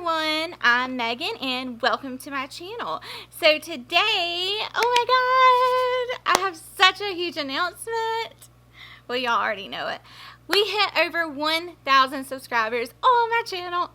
everyone, I'm Megan and welcome to my channel. So today, oh my god, I have such a huge announcement. Well, y'all already know it. We hit over 1,000 subscribers on my channel.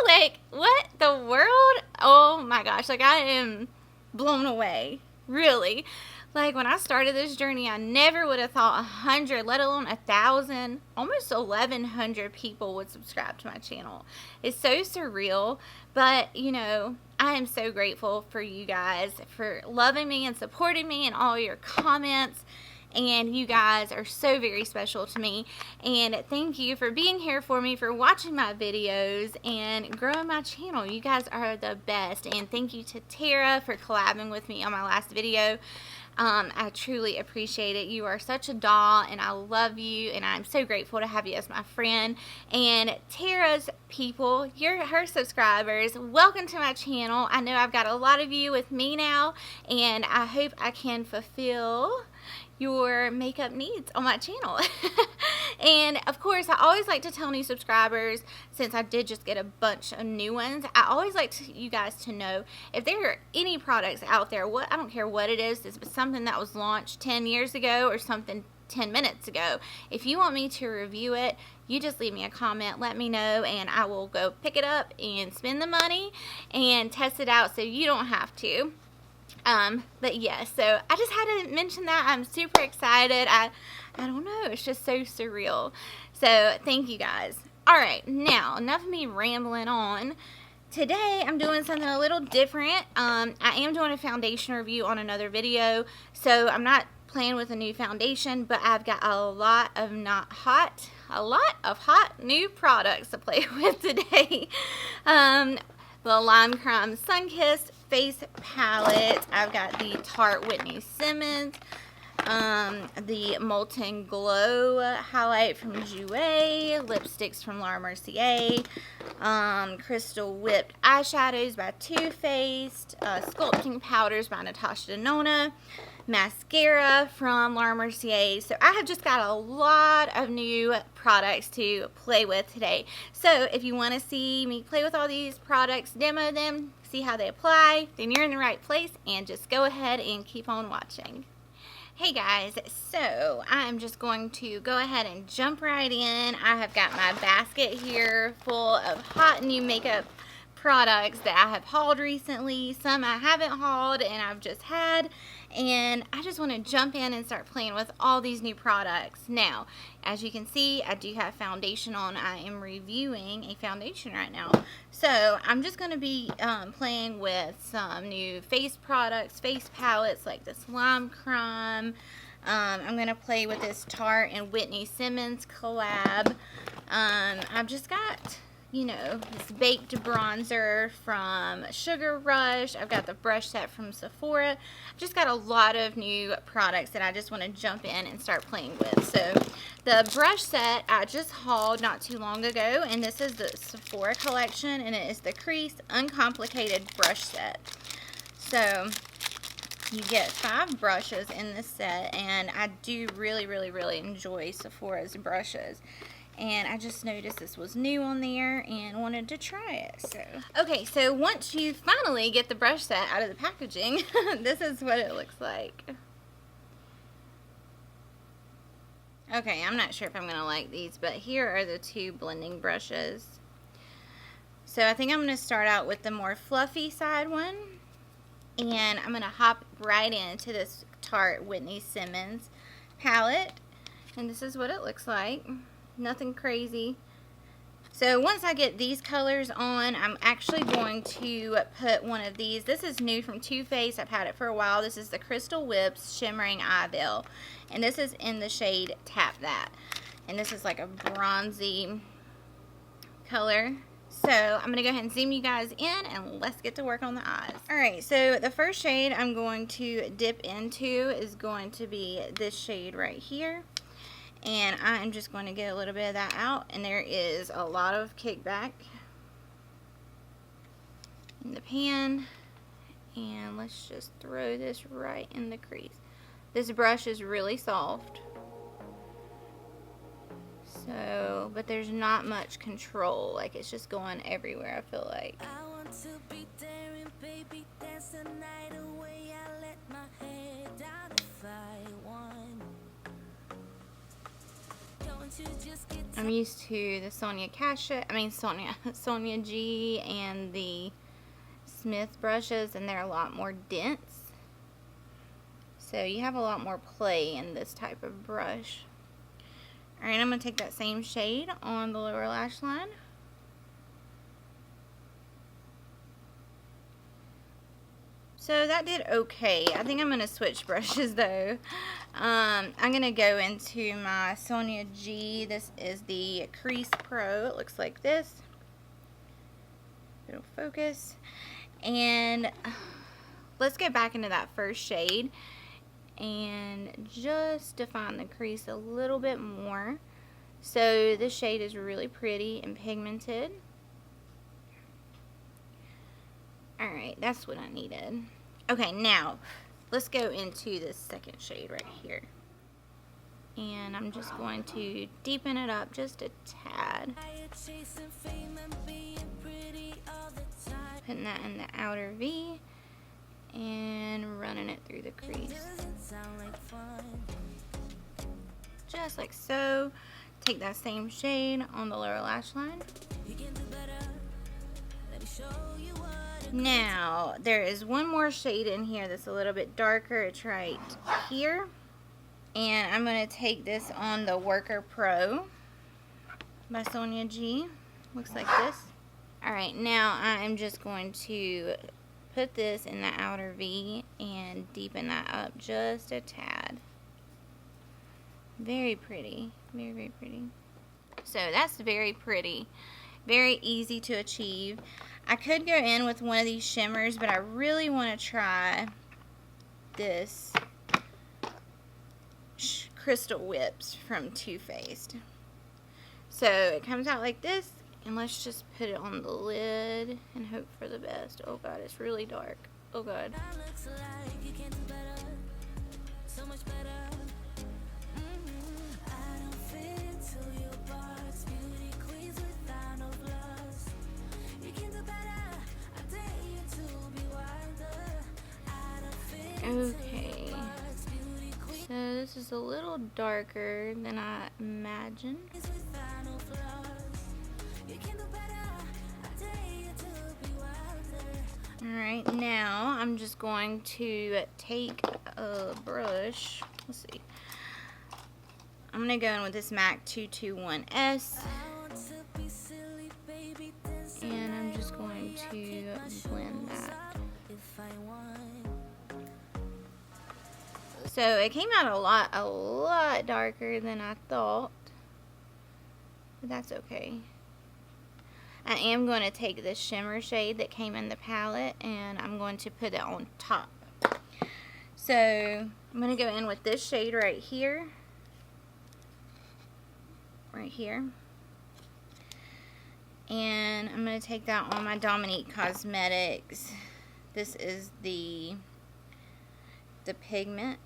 Like, what the world? Oh my gosh, like I am blown away, really. Like, when I started this journey, I never would have thought 100, let alone 1,000, almost 1,100 people would subscribe to my channel. It's so surreal, but, you know, I am so grateful for you guys for loving me and supporting me and all your comments. And you guys are so very special to me, and thank you for being here for me, for watching my videos and growing my channel. You guys are the best, and thank you to Tara for collabing with me on my last video. I truly appreciate it. You are such a doll, and I love you, and I'm so grateful to have you as my friend. And Tara's people, you're her subscribers, welcome to my channel. I know I've got a lot of you with me now, and I hope I can fulfill your makeup needs on my channel. And of course, I always like to tell new subscribers, since I did just get a bunch of new ones, I always like you guys to know if there are any products out there, I don't care what it is, it's something that was launched 10 years ago or something 10 minutes ago. If you want me to review it, you just leave me a comment, let me know, and I will go pick it up and spend the money and test it out so you don't have to. But yeah, so I just had to mention that. I'm super excited. I don't know, it's just so surreal. So thank you guys. Alright, now enough of me rambling on. Today I'm doing something a little different. I am doing a foundation review on another video, so I'm not playing with a new foundation, but I've got a lot of hot new products to play with today. The Lime Crime Sunkissed face palette. I've got the Tarte Whitney Simmons, the Molten Glow highlight from Jouer, lipsticks from Laura Mercier, Crystal Whipped eyeshadows by Too Faced, sculpting powders by Natasha Denona, mascara from Laura Mercier. So I have just got a lot of new products to play with today. So if you want to see me play with all these products, demo them, see how they apply, then you're in the right place, and just go ahead and keep on watching. Hey guys, so I'm just going to go ahead and jump right in. I have got my basket here full of hot new makeup products that I have hauled recently. Some I haven't hauled and I've just had, and I just want to jump in and start playing with all these new products. Now, as you can see, I do have foundation on. I am reviewing a foundation right now, so I'm just going to be playing with some new face products, face palettes like this Lime Crime. I'm going to play with this Tarte and Whitney Simmons collab. I've just got, you know, this baked bronzer from Sugar Rush. I've got the brush set from Sephora. I've just got a lot of new products that I just want to jump in and start playing with. So the brush set I just hauled not too long ago, and this is the Sephora collection, and it is the Crease Uncomplicated brush set. So you get 5 brushes in this set, and I do really enjoy Sephora's brushes. And I just noticed this was new on there and wanted to try it. So, okay, so once you finally get the brush set out of the packaging, this is what it looks like. Okay, I'm not sure if I'm going to like these, but here are the 2 blending brushes. So I think I'm going to start out with the more fluffy side one. And I'm going to hop right into this Tarte Whitney Simmons palette. And this is what it looks like. Nothing crazy. So once I get these colors on, I'm actually going to put one of these. This is new from Too Faced. I've had it for a while. This is the Crystal Whips Shimmering Eye Veil. And this is in the shade Tap That. And this is like a bronzy color. So I'm going to go ahead and zoom you guys in, and let's get to work on the eyes. Alright, so the first shade I'm going to dip into is going to be this shade right here. And I'm just going to get a little bit of that out, and there is a lot of kickback in the pan, and let's just throw this right in the crease. This brush is really soft, so So, but there's not much control. Like, it's just going everywhere, I feel like. I want to be daring, baby, dance the night away. I let my head down if I want. Don't you just get I'm used to the Sonia G and the Smith brushes, and they're a lot more dense. So you have a lot more play in this type of brush. Alright, I'm going to take that same shade on the lower lash line. So that did okay. I think I'm going to switch brushes though. I'm going to go into my Sonia G. This is the Crease Pro. It looks like this. It'll focus. And let's go back into that first shade and just define the crease a little bit more. So this shade is really pretty and pigmented. Alright, that's what I needed. Okay, now let's go into this second shade right here. And I'm just going to deepen it up just a tad. Putting that in the outer V and running it through the crease. Just like so. Take that same shade on the lower lash line. Now, there is one more shade in here that's a little bit darker. It's right here. And I'm going to take this on the Worker Pro by Sonia G. Looks like this. Alright, now I am just going to put this in the outer V and deepen that up just a tad. Very pretty. Very, very pretty. So that's very pretty. Very easy to achieve. I could go in with one of these shimmers, but I really want to try this Crystal Whips from Too Faced. So it comes out like this, and let's just put it on the lid and hope for the best. Oh God, it's really dark. Oh God. Okay, so this is a little darker than I imagined. Alright, now I'm just going to take a brush. Let's see. I'm going to go in with this MAC 221S. And I'm just going to blend that. So it came out a lot darker than I thought, but that's okay. I am going to take this shimmer shade that came in the palette and I'm going to put it on top. So I'm going to go in with this shade right here, and I'm going to take that on my Dominique Cosmetics. This is the pigment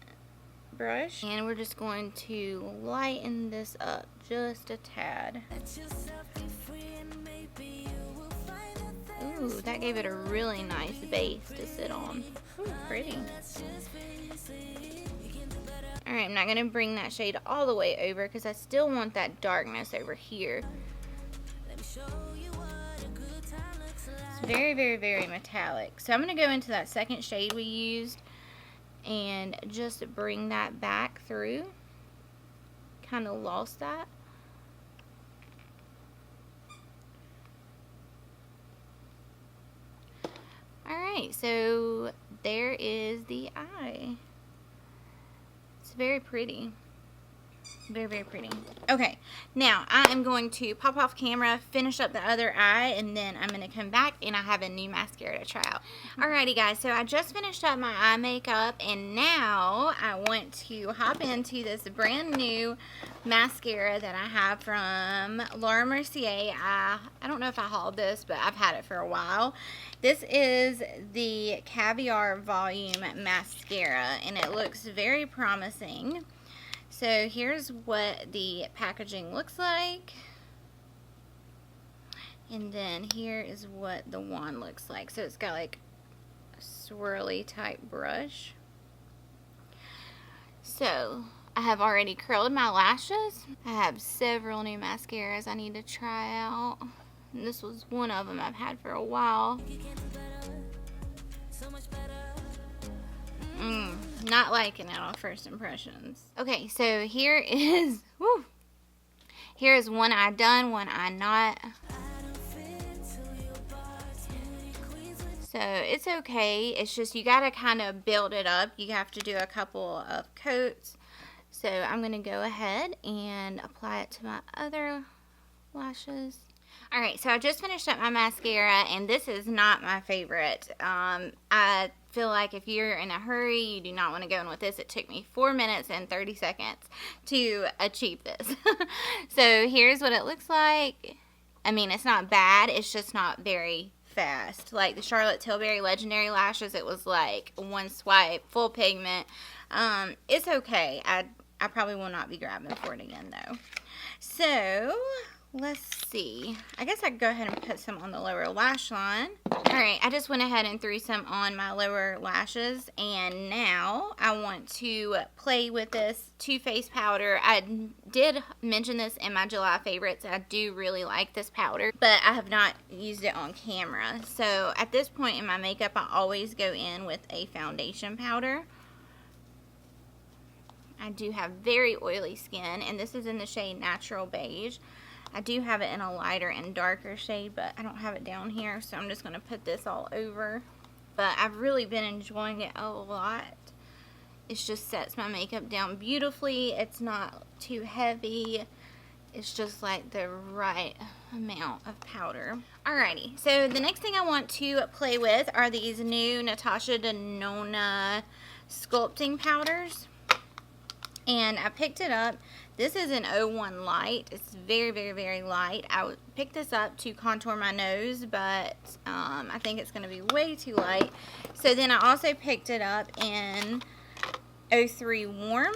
brush, and we're just going to lighten this up just a tad. Ooh, that gave it a really nice base to sit on. Ooh, pretty. Alright, I'm not going to bring that shade all the way over because I still want that darkness over here. It's very, very, very metallic. So I'm going to go into that second shade we used and just bring that back through. Kind of lost that. Alright, so there is the eye. It's very pretty. Very, very pretty. Okay, now I am going to pop off camera, finish up the other eye, and then I'm going to come back and I have a new mascara to try out. Alrighty guys, so I just finished up my eye makeup and now I want to hop into this brand new mascara that I have from Laura Mercier. I don't know if I hauled this, but I've had it for a while. This is the Caviar Volume Mascara and it looks very promising. So here's what the packaging looks like. And then here is what the wand looks like. So it's got like a swirly type brush. So I have already curled my lashes. I have several new mascaras I need to try out. And this was one of them I've had for a while. Not liking it on first impressions. Okay, so here is, whew, here is one I done, one I not. So it's okay. It's just you gotta kind of build it up. You have to do a couple of coats. So I'm gonna go ahead and apply it to my other lashes. Alright, so I just finished up my mascara, and this is not my favorite. I feel like if you're in a hurry, you do not want to go in with this. It took me 4 minutes and 30 seconds to achieve this. So here's what it looks like. I mean, it's not bad, it's just not very fast. Like the Charlotte Tilbury Legendary Lashes, it was like one swipe, full pigment. It's okay. I probably will not be grabbing for it again though. So let's see. I guess I can go ahead and put some on the lower lash line. Alright, I just went ahead and threw some on my lower lashes, and now I want to play with this Too Faced powder. I did mention this in my July favorites. I do really like this powder, but I have not used it on camera. So at this point in my makeup, I always go in with a foundation powder. I do have very oily skin, and this is in the shade Natural Beige. I do have it in a lighter and darker shade, but I don't have it down here, so I'm just going to put this all over. But I've really been enjoying it a lot. It just sets my makeup down beautifully. It's not too heavy. It's just like the right amount of powder. Alrighty, so the next thing I want to play with are these new Natasha Denona sculpting powders. And I picked it up. This is an 01 light. It's very, very, very light. I picked this up to contour my nose, but I think it's going to be way too light. So then I also picked it up in 03 Warm.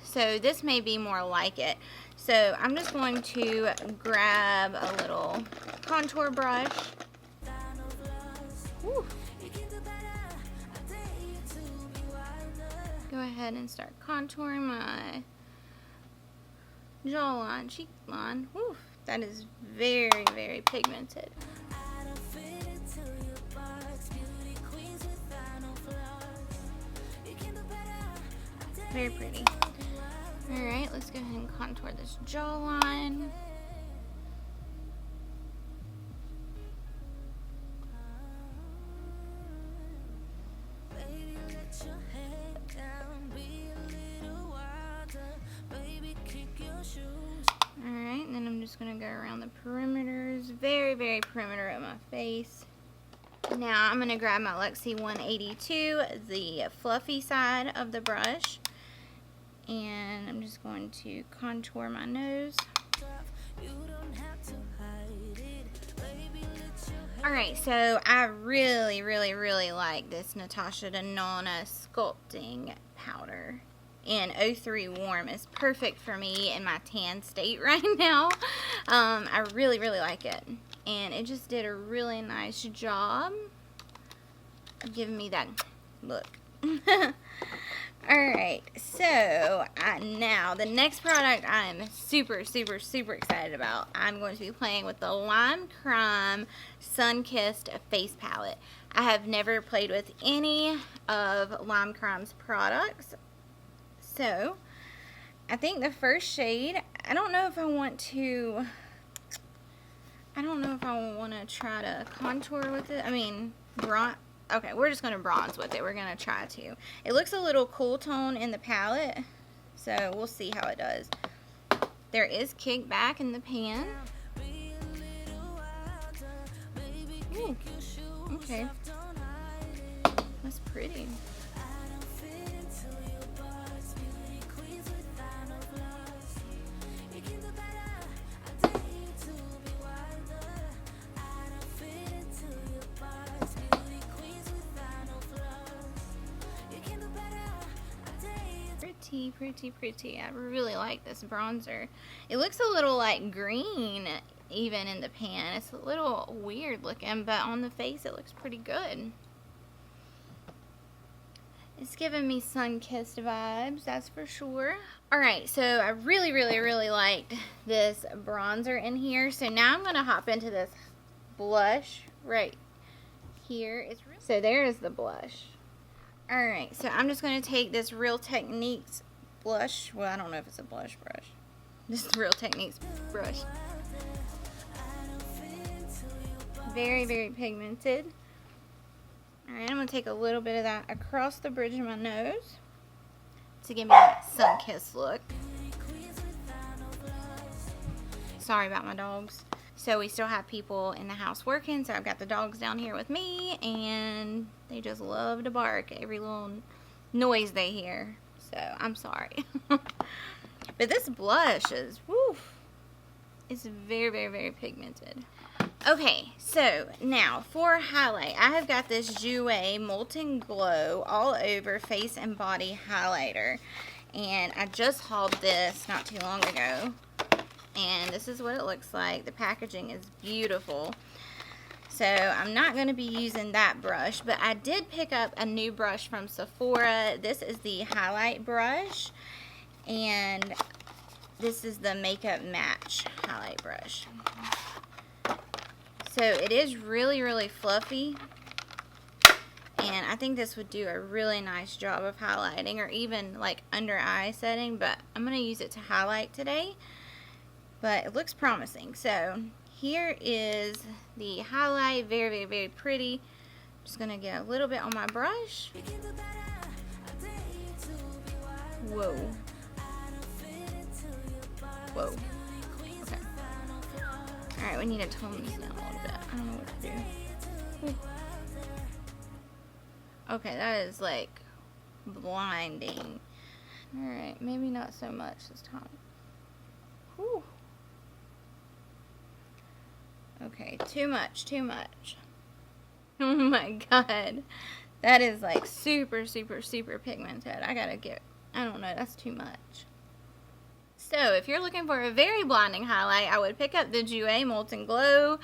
So this may be more like it. So I'm just going to grab a little contour brush. Whew. Go ahead and start contouring my jawline, cheek line. Whew, that is very, very pigmented. Very pretty. Alright, let's go ahead and contour this jawline. Alright, and then I'm just going to go around the perimeters, very, very perimeter of my face. Now I'm going to grab my Luxie 182, the fluffy side of the brush, and I'm just going to contour my nose. Alright, so I really, really, really like this Natasha Denona sculpting powder. And 03 Warm is perfect for me in my tan state right now. I really, really like it. And it just did a really nice job of giving me that look. Alright, so now the next product I'm super, super, super excited about. I'm going to be playing with the Lime Crime Sun-Kissed Face Palette. I have never played with any of Lime Crime's products. So, I think the first shade, I don't know if I want to try to contour with it. I mean, bronze. Okay, we're just going to bronze with it. We're going to try to. It looks a little cool tone in the palette, so we'll see how it does. There is kickback in the pan. Ooh, okay. That's pretty. pretty, pretty, pretty. I really like this bronzer. It looks a little like green even in the pan. It's a little weird looking, but on the face it looks pretty good. It's giving me sun-kissed vibes, that's for sure. Alright, so I really, really, really liked this bronzer in here. So now I'm going to hop into this blush right here. So there's the blush. Alright, so I'm just going to take this Real Techniques blush. Well, I don't know if it's a blush brush. This is Real Techniques brush. Very, very pigmented. Alright, I'm going to take a little bit of that across the bridge of my nose to give me that sun-kissed look. Sorry about my dogs. So we still have people in the house working, so I've got the dogs down here with me, and they just love to bark every little noise they hear. So I'm sorry. But this blush is, woof, it's very, very, very pigmented. Okay, so now for highlight, I have got this Jouer Molten Glow All Over Face and Body Highlighter. And I just hauled this not too long ago. And this is what it looks like. The packaging is beautiful. So I'm not going to be using that brush, but I did pick up a new brush from Sephora. This is the highlight brush, and this is the Makeup Match highlight brush. So it is really, really fluffy, and I think this would do a really nice job of highlighting, or even like under eye setting, but I'm going to use it to highlight today. But it looks promising. So here is the highlight. Very, very, very pretty. Just going to get a little bit on my brush. Whoa. Whoa. Okay. Alright, we need to tone this down a little bit. I don't know what to do. Ooh. Okay, that is like blinding. Alright, maybe not so much this time. Whew. Okay, too much, too much. Oh my god. That is like super, super, super pigmented. I don't know, that's too much. So, if you're looking for a very blinding highlight, I would pick up the Jouer Molten Glow.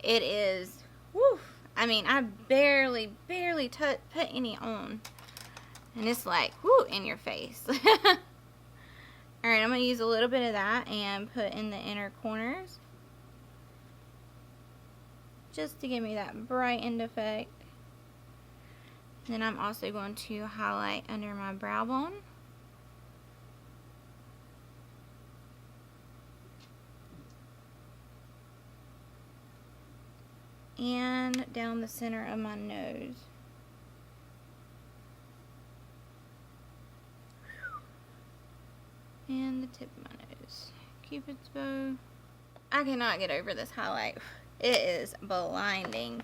It is, whew, I mean, I barely put any on. And it's like, whoo, in your face. Alright, I'm going to use a little bit of that and put in the inner corners, just to give me that brightened effect. Then I'm also going to highlight under my brow bone. And down the center of my nose. And the tip of my nose. Cupid's bow. I cannot get over this highlight. It is blinding,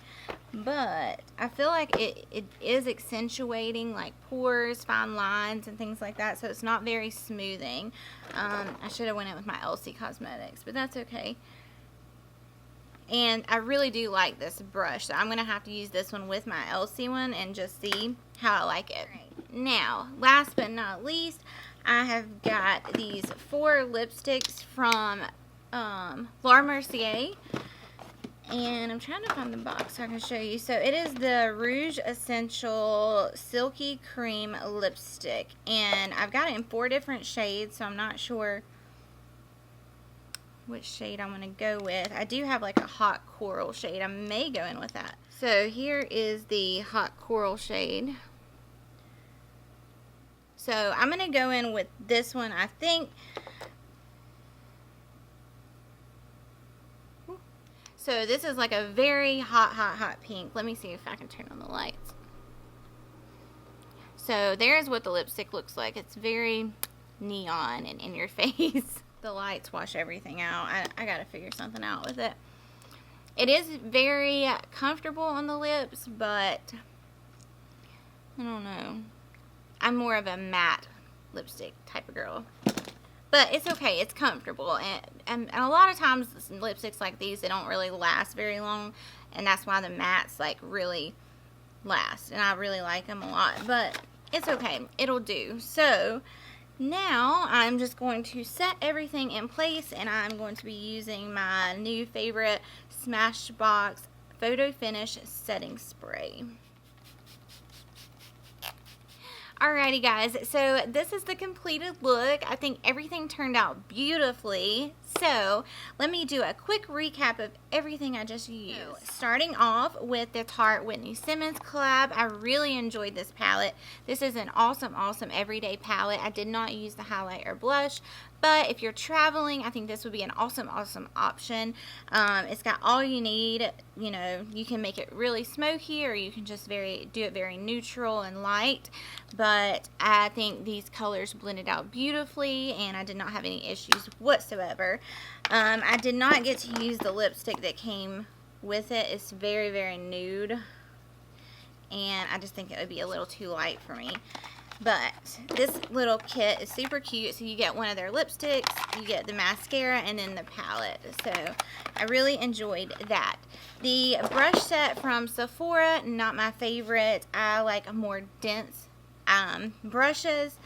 but I feel like it is accentuating like pores, fine lines, and things like that, so it's not very smoothing. I should have went in with my Elsie Cosmetics, but that's okay. And I really do like this brush, so I'm going to have to use this one with my Elsie one and just see how I like it. Right. Now, last but not least, I have got these 4 lipsticks from Laura Mercier. And I'm trying to find the box so I can show you. So it is the Rouge Essential Silky Cream Lipstick. And I've got it in 4 different shades, so I'm not sure which shade I'm going to go with. I do have like a hot coral shade. I may go in with that. So here is the hot coral shade. So I'm going to go in with this one, I think. So this is like a very hot pink. Let me see if I can turn on the lights. So there's what the lipstick looks like. It's very neon and in your face. The lights wash everything out. I gotta figure something out with it. It is very comfortable on the lips, but I don't know. I'm more of a matte lipstick type of girl. But it's okay, it's comfortable, and a lot of times lipsticks like these, they don't really last very long, and that's why the mattes like really last, and I really like them a lot, but it's okay, it'll do. So Now I'm just going to set everything in place, and I'm going to be using my new favorite Smashbox Photo Finish Setting Spray. Alrighty guys, so this is the completed look. I think everything turned out beautifully. So let me do a quick recap of everything I just used. Starting off with the Tarte Whitney Simmons collab, I really enjoyed this palette. This is an awesome everyday palette. I did not use the highlight or blush, but if you're traveling, I think this would be an awesome option. It's got all you need. You know, you can make it really smoky, or you can just do it very neutral and light. But I think these colors blended out beautifully, and I did not have any issues whatsoever. I did not get to use the lipstick that came with it. It's very nude, and I just think it would be a little too light for me. But this little kit is super cute. So you get one of their lipsticks, you get the mascara, and then the palette. So I really enjoyed that. The brush set from Sephora, not my favorite. I like more dense brushes.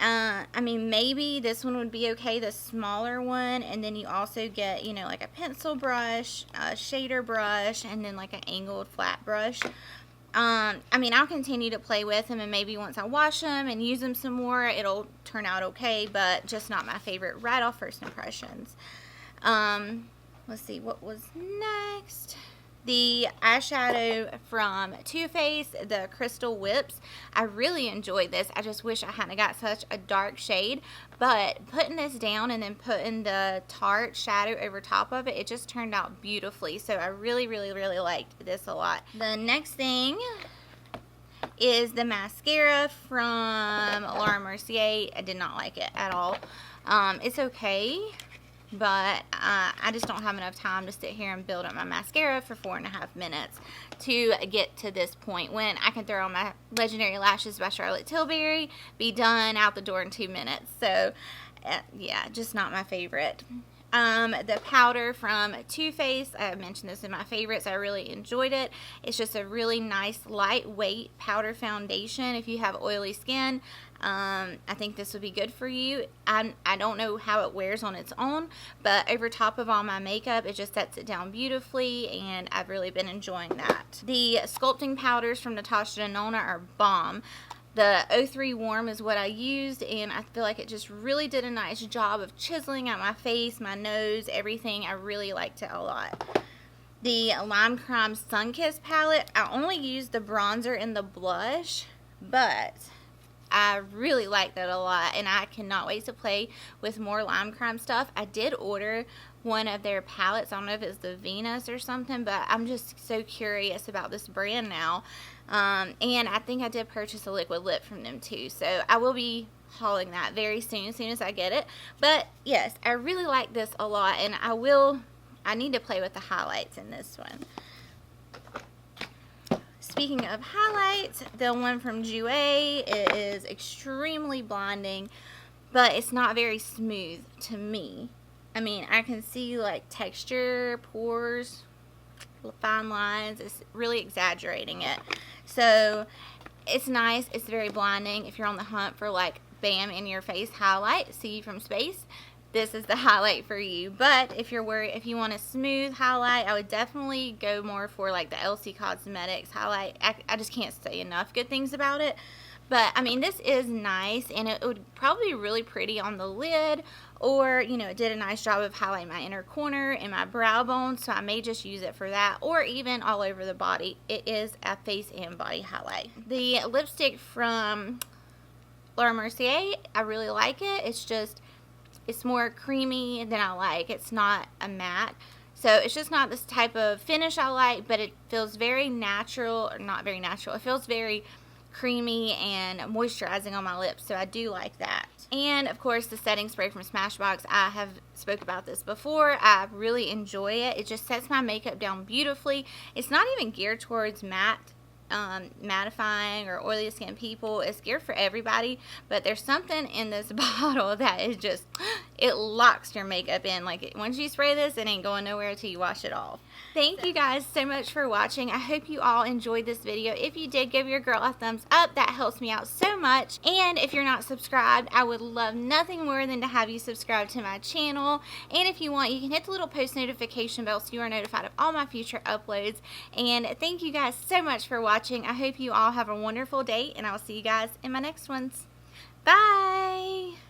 I mean, maybe this one would be okay, the smaller one. And then you also get, you know, like a pencil brush, a shader brush, and then like an angled flat brush. I mean, I'll continue to play with them, and maybe once I wash them and use them some more, it'll turn out okay, but just not my favorite right off first impressions. Let's see, what was next? The eyeshadow from Too Faced, the Crystal Whips. I really enjoyed this. I just wish I hadn't got such a dark shade, but putting this down and then putting the Tarte shadow over top of it, it just turned out beautifully. So I really liked this a lot. The next thing is the mascara from Laura Mercier. I did not like it at all. It's okay, but I just don't have enough time to sit here and build up my mascara for 4.5 minutes to get to this point when I can throw on my Legendary Lashes by Charlotte Tilbury, be done, out the door in 2 minutes. So yeah, just not my favorite. The powder from Too Faced, I mentioned this in my favorites. I really enjoyed it. It's just a really nice lightweight powder foundation if you have oily skin. I think this would be good for you. I don't know how it wears on its own, but over top of all my makeup, it just sets it down beautifully, and I've really been enjoying that. The sculpting powders from Natasha Denona are bomb. The 03 Warm is what I used, and I feel like it just really did a nice job of chiseling out my face, my nose, everything. I really liked it a lot. The Lime Crime Sunkissed palette, I only used the bronzer and the blush, but I really like that a lot, and I cannot wait to play with more Lime Crime stuff. I did order one of their palettes. I don't know if it's the Venus or something, but I'm just so curious about this brand now. And I think I did purchase a liquid lip from them too, so I will be hauling that very soon as I get it. But yes, I really like this a lot, and I need to play with the highlights in this one. Speaking of highlights, the one from Jouer, it is extremely blinding, but it's not very smooth to me. I mean, I can see like texture, pores, fine lines. It's really exaggerating it. So it's nice. It's very blinding. If you're on the hunt for like bam in your face highlight, see you from space, this is the highlight for you. But if you're worried, if you want a smooth highlight, I would definitely go more for like the LC Cosmetics highlight. I just can't say enough good things about it. But I mean, this is nice, and it would probably be really pretty on the lid, or, you know, it did a nice job of highlighting my inner corner and my brow bone, so I may just use it for that, or even all over the body. It is a face and body highlight. The lipstick from Laura Mercier, I really like it. It's more creamy than I like. It's not a matte. So it's just not this type of finish I like, but it feels very natural, or not very natural. It feels very creamy and moisturizing on my lips, so I do like that. And of course, the setting spray from Smashbox, I have spoke about this before. I really enjoy it. It just sets my makeup down beautifully. It's not even geared towards mattifying or oily skin people. It's geared for everybody, but there's something in this bottle that is just, it locks your makeup in. Like, once you spray this, it ain't going nowhere until you wash it off. Thank you guys so much for watching. I hope you all enjoyed this video. If you did, give your girl a thumbs up. That helps me out so much. And if you're not subscribed, I would love nothing more than to have you subscribe to my channel. And if you want, you can hit the little post notification bell so you are notified of all my future uploads. And thank you guys so much for watching. I hope you all have a wonderful day, and I will see you guys in my next ones. Bye!